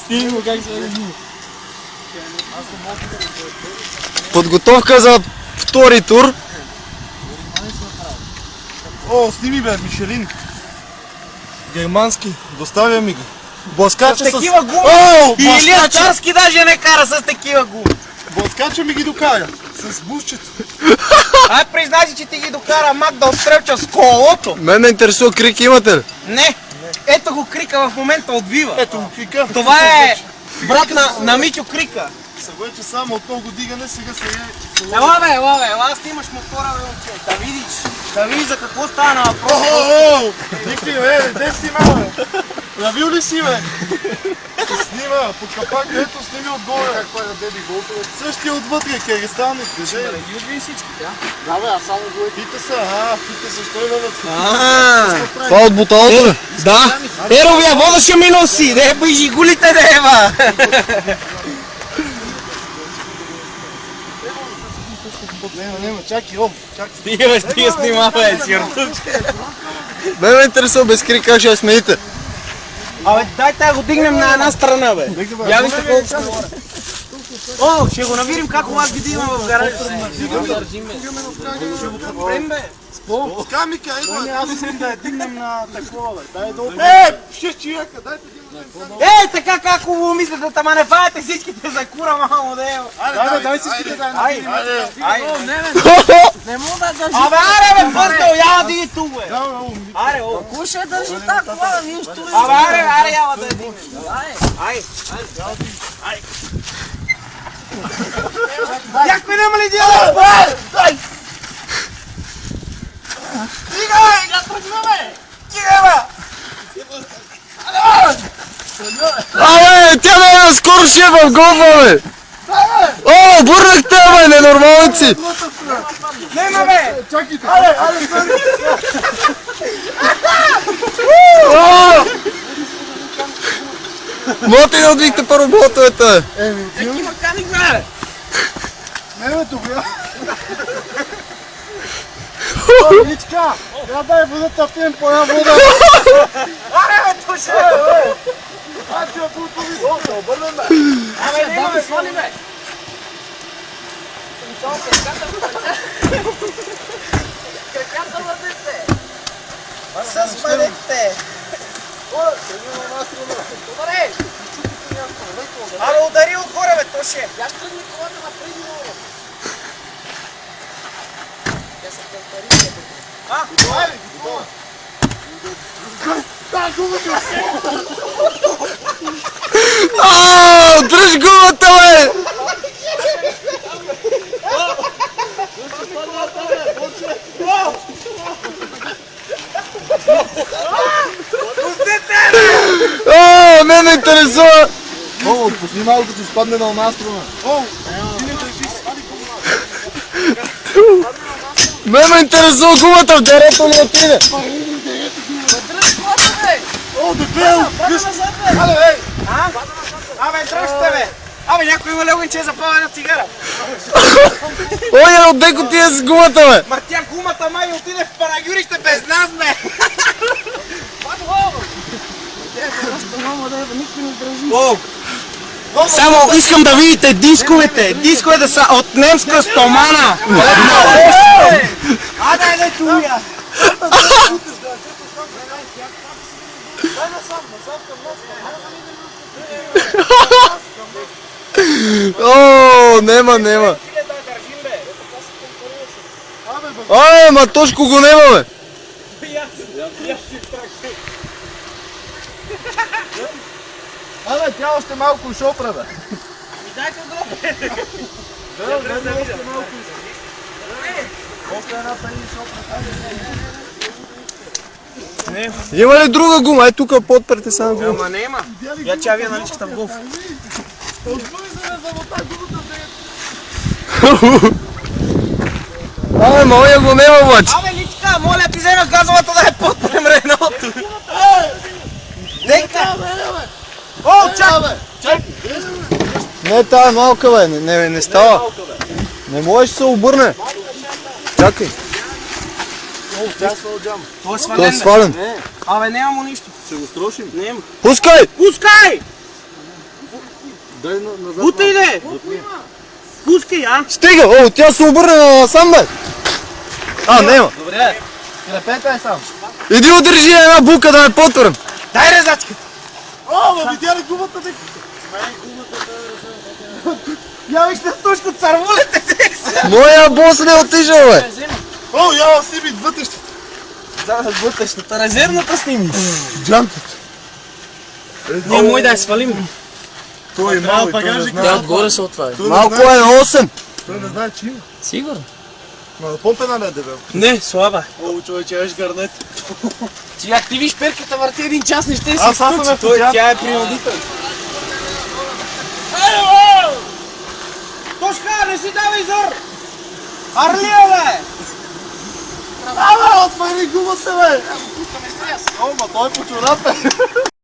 Сними го как се разни. Подготовка за втори тур. О, сними бе, Мишелин. Германски, доставя ми го. Блъскача С такива гуми. О, И Илия Царски даже не кара с такива гуми. Блъскача ми ги докара. С бушчето. Ай, признай си, че ти ги докара Мак да отстрелча с колото. Мен ме интересува крик имате ли? Не. Ето го Крика в момента отбива. Ето го Крика. Това е брат на Митю Крика. Се вече само от много дигане, сега се е... Ела, снимаш мотора, бе, момче. Да видиш за какво стана въпрос. О, Ники, бе, де снима, бе? Навил ли си, бе? Снима, под капак, ето сними отгоре. Какво е да деби голтове? Същия отвътре, керестанник, кажи. Да ги отбили всички, да? Да, бе, аз само го пита са, пита защо е вътре. Това от буталото ли? Да. Еровия вода ще ми носи, да еба и жигулите да еба. Нема, чакай, чакай. Стига снимава, сиротуче. Мен ме интересува без крик как ще я смените. Абе, дай го дигнем на една страна, бе. Я вижте колко сме горе. О, ще го навирим как у вас ги има в гаража. Ще го подпрем, бе. С камика, ето. Аз искам да я дигнем на такова, бе. Дай долу. 6 човека, дайте ги. Така как хубаво мислите, тама не фаете всичките за кура, мамо, да ева. Дай всичките да я навирим. Не мога да държи. Абе, аре, бе, пъстел, яла да ги тук, бе. Аре, о. Кой ще държи така, кола, ние ще турим. Абе, аре, яла да я дигнем. Ай. Някой няма ли диалог, бе? Стигай! Да тръгнаме! Стигай, бе! Абе, тя ме скоро ще е в голфа, бе! О, обърнахте, бе, ненормалници! Нема, бе! Чакайте. Можете да отвихте първо ботовете, бе! Еки маканик, бе! Не, бе, добре. Личка, я дай водата, пием по една вода. Аре, бе, туше! Аз я тут да обърнем, бе. Абе, нема, бе, свали, бе! Краката върнете. С парите! Добре. Абе, удари отгоре, бе, туше! Я ще тръгне колата напреди много. Те са кълтари. Дръж гумата, бе! Мен ме интересува! О, пусни малко, като спадне на една страна. Мен ме интересува гумата в дерето ли отиде? Дръж колата, бе. О, дебел! Пада назад, бе. Абе, дръжте, бе! Абе, някой има ли огънче за палена цигара? Ой, отдеко ти е с гумата, бе! Ма тя гумата май отиде в Панагюрище без нас, бе! О! Само искам да видите дисковете! Дисковете са от немска стомана! Адай, не туя! О, нема. Абе, ма Тошко го нема, бе! Абе, тя още малко шопра, бе. Дайте отгоре! Още малко. Още една пени шопра. Има ли друга гума? Е, тук подпрете само гума. Ама нема! Я че авия наличката в голф. Абе, моя го нема, обаче. Абе, личка, моля ти взема газовата да я подпрем Реното. Нека! О, чакай! Не, тая е малка, бе. Не става. Не можеш да се обърне. Чакай. О, тя е свал джам. Той е Той свален. е бе. свален. Абе, няма му нищо. Ще го строшим. Няма. Пускай! Пускай! Дай назад. Бутай де! Пускай, а? Стига! О, тя се обърна сам бе! А, няма. Добре. Крепете е сам. Иди удържи една бука да ме потвърм. Дай резачката! О, ма видя ли гумата бе? Я вижте стушко царвулите! Моя бос не отишъл бе. О, я си ми вътрешно. За вътрешната, резервната сними. Джантата. Не, мой да я свалим. Той е малък, той не знае. Тя отгоре се отваря. Малко е 8. Той не знае, че има. Сигурно. Ма помпена не е дебел. Не, слаба. О, човече, еш гарнет. Сега ти виж перката върти един час, не ще си Аз съм изключи. е Той, подяд. тя е принудителна. Тошка, не си давай зор! Арлия, бе! Абе, отвори гумата, бе! О, ма той е по чорапе.